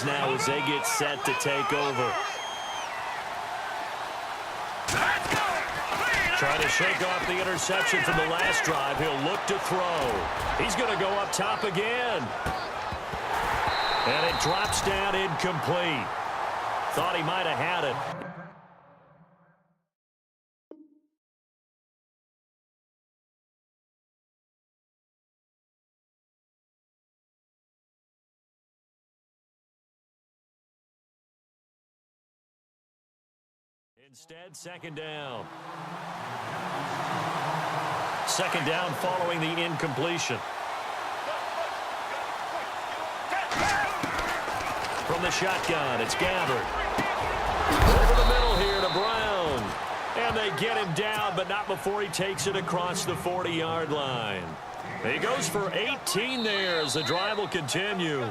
yards now as they get set to take over. Trying to shake off the interception from the last drive. He'll look to throw. He's going to go up top again. And it drops down incomplete. Thought he might have had it. Instead, second down. Second down following the incompletion. From the shotgun, it's Gabbard. Over the middle here to Brown. And they get him down, but not before he takes it across the 40-yard line. He goes for 18 there as the drive will continue.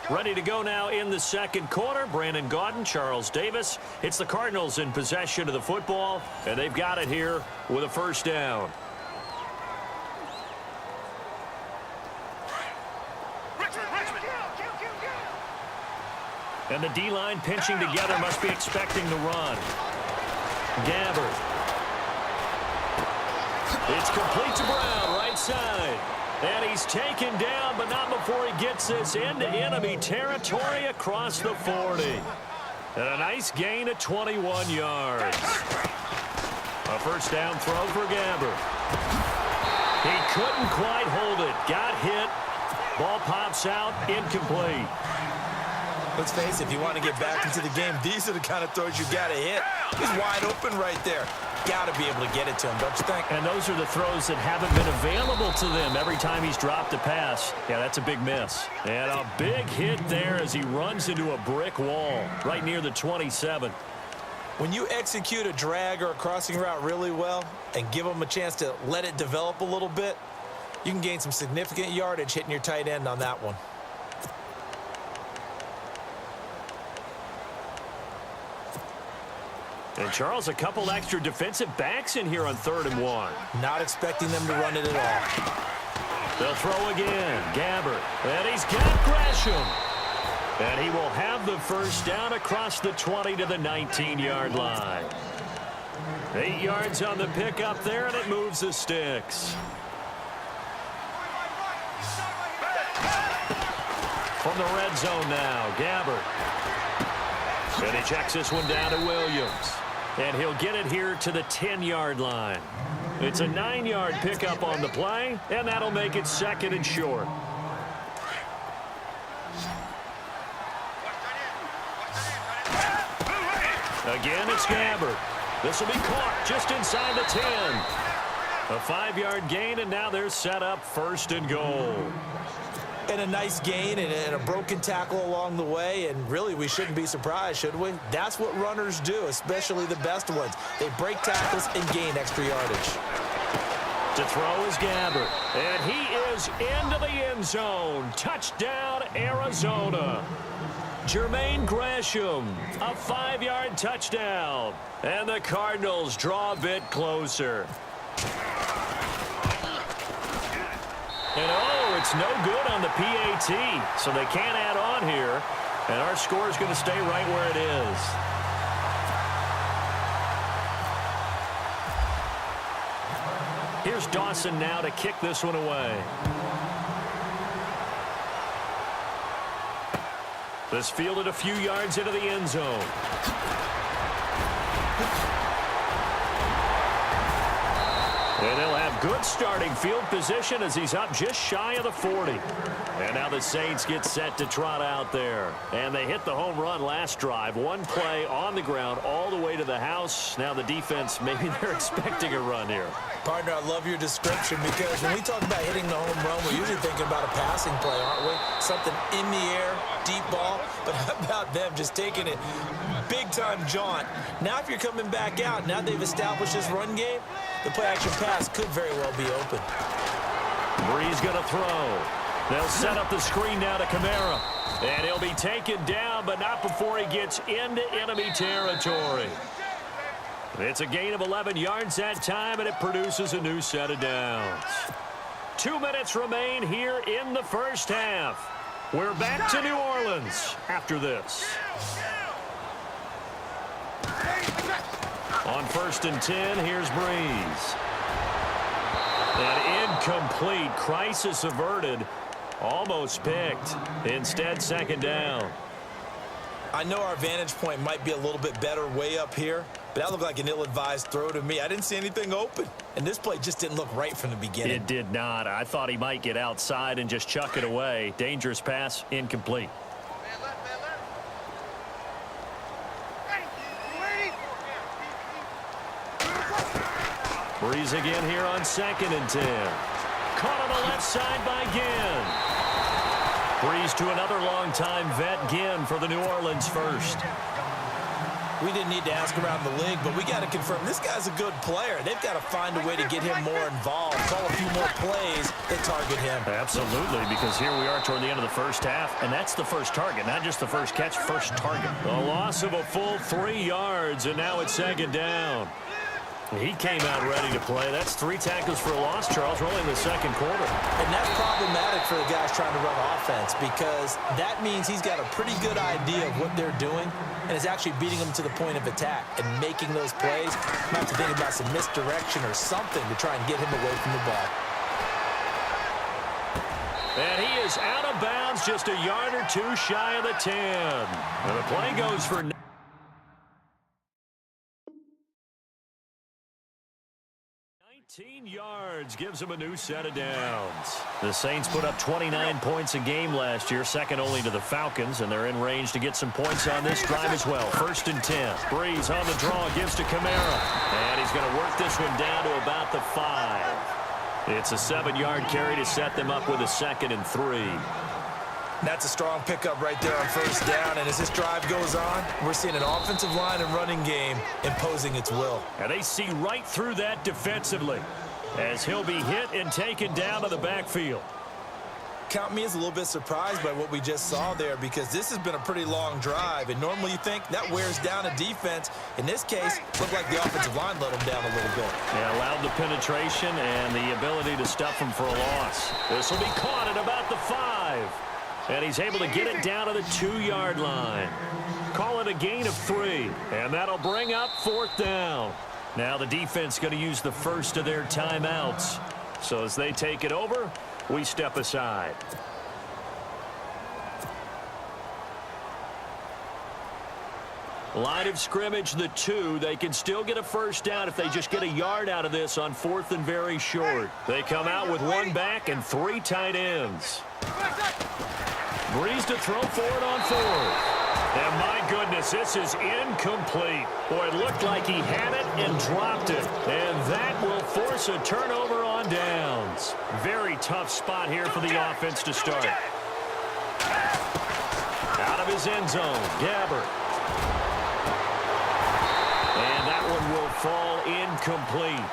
Ready to go now in the second quarter. Brandon Gaudin, Charles Davis. It's the Cardinals in possession of the football, and they've got it here with a first down. And the D-line pinching together, must be expecting the run. Gabbard. It's complete to Brown, right side. And he's taken down, but not before he gets this into enemy territory across the 40. And a nice gain of 21 yards. A first down throw for Gabbard. He couldn't quite hold it. Got hit. Ball pops out, incomplete. Let's face it, if you want to get back into the game, these are the kind of throws you got to hit. He's wide open right there. Got to be able to get it to him, don't you think? And those are the throws that haven't been available to them every time he's dropped a pass. Yeah, that's a big miss. And a big hit there as he runs into a brick wall right near the 27. When you execute a drag or a crossing route really well and give them a chance to let it develop a little bit, you can gain some significant yardage hitting your tight end on that one. And, Charles, a couple extra defensive backs in here on 3rd and 1. Not expecting them to run it at all. They'll throw again. Gabbard. And he's got Gresham. And he will have the first down across the 20 to the 19-yard line. 8 yards on the pickup there, and it moves the sticks. From the red zone now, Gabbard. And he checks this one down to Williams. And he'll get it here to the 10-yard line. It's a 9-yard pickup on the play, and that'll make it 2nd and short. Again, it's Gabbard. This will be caught just inside the 10. A 5-yard gain, and now they're set up 1st and goal. And a nice gain and a broken tackle along the way, and really we shouldn't be surprised, should we? That's what runners do, especially the best ones. They break tackles and gain extra yardage. To throw is Gabbard, and he is into the end zone. Touchdown, Arizona. Jermaine Gresham, a 5-yard touchdown, and the Cardinals draw a bit closer. And it's no good on the PAT, so they can't add on here. And our score is going to stay right where it is. Here's Dawson now to kick this one away. This fielded a few yards into the end zone. And they'll have good starting field position as he's up just shy of the 40. And now the Saints get set to trot out there. And they hit the home run last drive. One play on the ground all the way to the house. Now the defense, maybe they're expecting a run here. Partner, I love your description because when we talk about hitting the home run, we're usually thinking about a passing play, aren't we? Something in the air, deep ball. But how about them just taking it big-time jaunt? Now if you're coming back out, now they've established this run game, the play-action pass could very well be open. Bree's going to throw. They'll set up the screen now to Kamara. And he'll be taken down, but not before he gets into enemy territory. It's a gain of 11 yards that time, and it produces a new set of downs. 2 minutes remain here in the first half. We're back to New Orleans after this. On 1st and 10, here's Breeze. An incomplete, crisis averted, almost picked. Instead, 2nd down. I know our vantage point might be a little bit better way up here, but that looked like an ill-advised throw to me. I didn't see anything open, and this play just didn't look right from the beginning. It did not. I thought he might get outside and just chuck it away. Dangerous pass, incomplete. Breeze again here on 2nd and 10. Caught on the left side by Ginn. Breeze to another long-time vet, Ginn, for the New Orleans first. We didn't need to ask around the league, but we got to confirm this guy's a good player. They've got to find a way to get him more involved, call a few more plays that target him. Absolutely, because here we are toward the end of the first half, and that's the first target, not just the first catch, first target. A loss of a full 3 yards, and now it's 2nd down. He came out ready to play. That's 3 tackles for a loss, Charles. We're only in the 2nd quarter. And that's problematic for the guys trying to run offense because that means he's got a pretty good idea of what they're doing and is actually beating them to the point of attack and making those plays. Might have to think about some misdirection or something to try and get him away from the ball. And he is out of bounds, just a yard or 2 shy of the 10. And the play goes for 19 yards, gives him a new set of downs. The Saints put up 29 points a game last year, second only to the Falcons, and they're in range to get some points on this drive as well. 1st and 10. Breeze on the draw, gives to Kamara. And he's going to work this one down to about the 5. It's a 7-yard carry to set them up with a 2nd and 3. That's a strong pickup right there on 1st down, and as this drive goes on, we're seeing an offensive line and running game imposing its will. And they see right through that defensively as he'll be hit and taken down to the backfield. Count me as a little bit surprised by what we just saw there because this has been a pretty long drive, and normally you think that wears down a defense. In this case, it looked like the offensive line let them down a little bit. Yeah, allowed the penetration and the ability to stuff them for a loss. This will be caught at about the 5. And he's able to get it down to the 2-yard line. Call it a gain of 3. And that'll bring up 4th down. Now the defense going to use the first of their timeouts. So as they take it over, we step aside. Line of scrimmage, the 2. They can still get a 1st down if they just get a yard out of this on 4th and very short. They come out with 1 back and 3 tight ends. Breeze to throw for it on 4th. And my goodness, this is incomplete. Boy, it looked like he had it and dropped it. And that will force a turnover on downs. Very tough spot here for the offense to start. Out of his end zone, Gabbert. And that one will fall incomplete.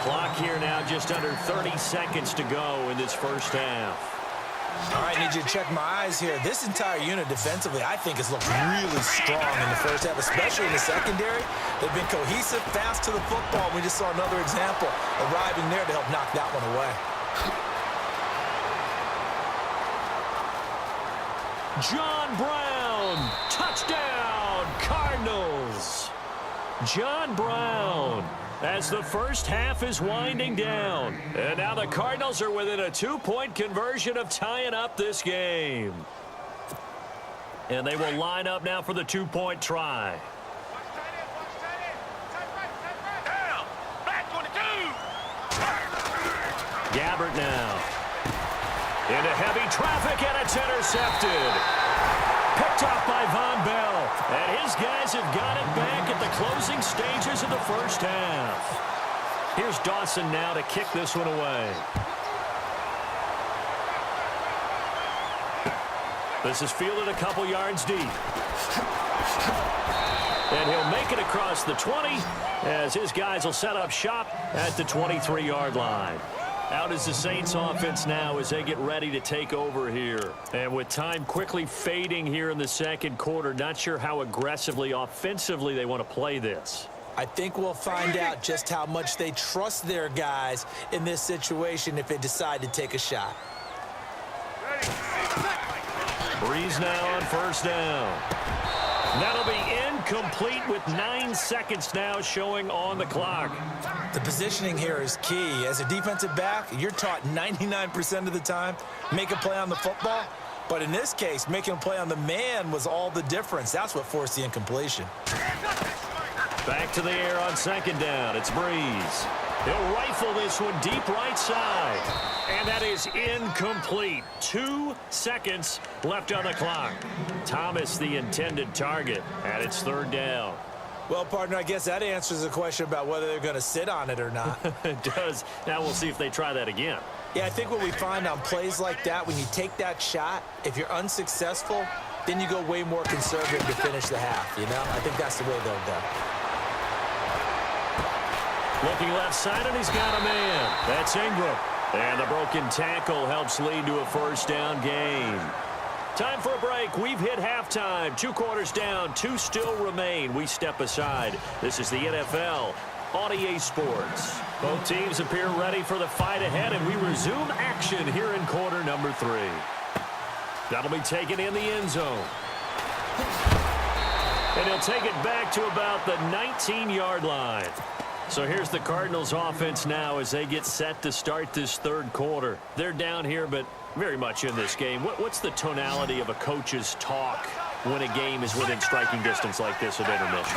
Clock here now just under 30 seconds to go in this first half. All right, need you to check my eyes here. This entire unit defensively, I think, has looked really strong in the first half, especially in the secondary. They've been cohesive, fast to the football. We just saw another example arriving there to help knock that one away. John Brown, touchdown, Cardinals. John Brown, as the first half is winding down. And now the Cardinals are within a 2-point conversion of tying up this game. And they will line up now for the 2-point try. Gabbert now. Into heavy traffic, and it's intercepted. Picked off by Von Bell. And his guys have got it back at the closing stages of the first half. Here's Dawson now to kick this one away. This is fielded a couple yards deep. And he'll make it across the 20 as his guys will set up shop at the 23-yard line. Out is the Saints offense now as they get ready to take over here. And with time quickly fading here in the second quarter, not sure how aggressively, offensively they want to play this. I think we'll find out just how much they trust their guys in this situation if they decide to take a shot. Ready. Breeze now on first down. That'll be incomplete with 9 seconds now showing on the clock. The positioning here is key. As a defensive back, you're taught 99% of the time, make a play on the football. But in this case, making a play on the man was all the difference. That's what forced the incompletion. Back to the air on second down. It's Breeze. He'll rifle this one deep right side. And that is incomplete. 2 seconds left on the clock. Thomas, the intended target, and it's third down. Well, partner, I guess that answers the question about whether they're going to sit on it or not. It does. Now we'll see if they try that again. Yeah, I think what we find on plays like that, when you take that shot, if you're unsuccessful, then you go way more conservative to finish the half, you know? I think that's the way they'll go. Looking left side, and he's got a man. That's Ingram. And the broken tackle helps lead to a first down gain. Time for a break. We've hit halftime. 2 quarters down, 2 still remain. We step aside. This is the NFL on EA Sports. Both teams appear ready for the fight ahead, and we resume action here in quarter number 3. That'll be taken in the end zone. And he'll take it back to about the 19-yard line. So here's the Cardinals offense now as they get set to start this third quarter. They're down here, but very much in this game. What's the tonality of a coach's talk when a game is within striking distance like this at intermission?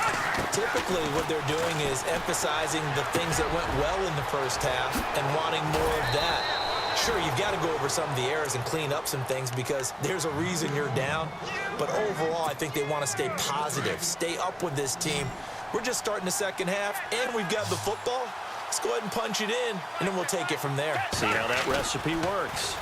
Typically, what they're doing is emphasizing the things that went well in the first half and wanting more of that. Sure, you've got to go over some of the errors and clean up some things because there's a reason you're down. But overall, I think they want to stay positive, stay up with this team. We're just starting the second half, and we've got the football. Let's go ahead and punch it in, and then we'll take it from there. See how that recipe works.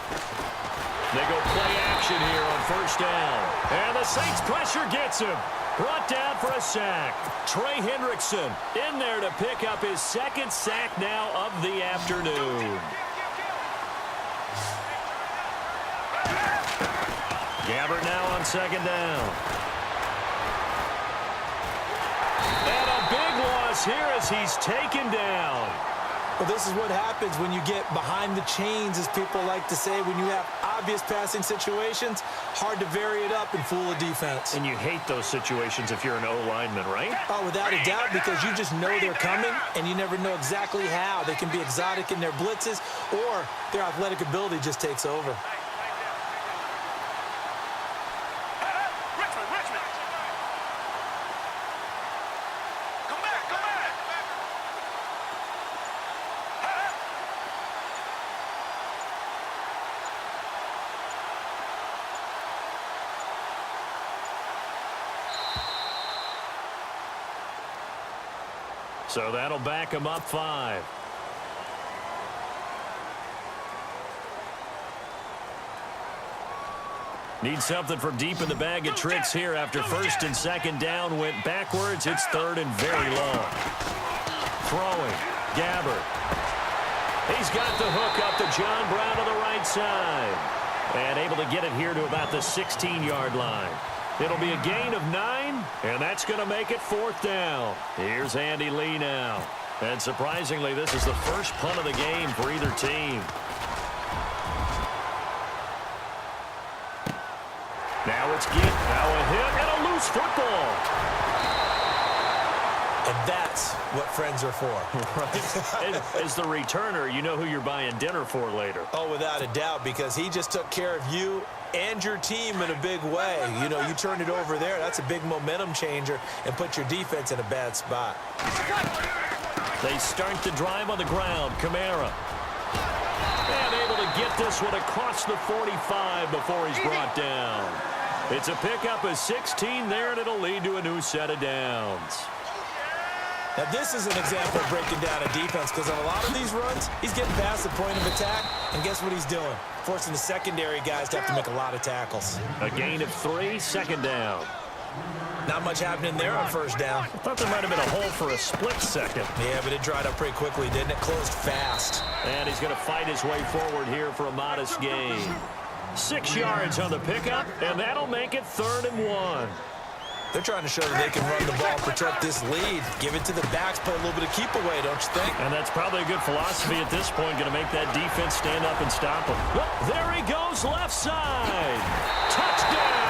They go play action here on first down. And the Saints pressure gets him. Brought down for a sack. Trey Hendrickson in there to pick up his second sack now of the afternoon. Gabbert now on second down. And a big loss here as he's taken down. Well, this is what happens when you get behind the chains, as people like to say. When you have obvious passing situations, hard to vary it up and fool a defense. And you hate those situations if you're an O-lineman, right? Oh, without a doubt, because you just know they're coming, and you never know exactly how. They can be exotic in their blitzes, or their athletic ability just takes over. So that'll back him up 5. Need something from deep in the bag of tricks here after first and second down went backwards. It's third and very long. Throwing. Gabbert. He's got the hook up to John Brown to the right side. And able to get it here to about the 16-yard line. It'll be a gain of 9, and that's going to make it fourth down. Here's Andy Lee now. And surprisingly, this is the first punt of the game for either team. Now it's Gitt. Now a hit and a loose football. And that's what friends are for. Right. As the returner, you know who you're buying dinner for later. Oh, without a doubt, because he just took care of you and your team in a big way. You know, you turned it over there. That's a big momentum changer and put your defense in a bad spot. They start the drive on the ground. Kamara. And able to get this one across the 45 before he's brought down. It's a pickup of 16 there, and it'll lead to a new set of downs. Now, this is an example of breaking down a defense, because on a lot of these runs, he's getting past the point of attack, and guess what he's doing? Forcing the secondary guys to have to make a lot of tackles. A gain of 3, second down. Not much happening there on first down. I thought there might have been a hole for a split second. Yeah, but it dried up pretty quickly, didn't it? Closed fast. And he's going to fight his way forward here for a modest gain. 6 yards on the pickup, and that'll make it 3rd and 1. They're trying to show that they can run the ball and protect this lead. Give it to the backs, play a little bit of keep away, don't you think? And that's probably a good philosophy at this point, going to make that defense stand up and stop him. Well, there he goes, left side. Touchdown!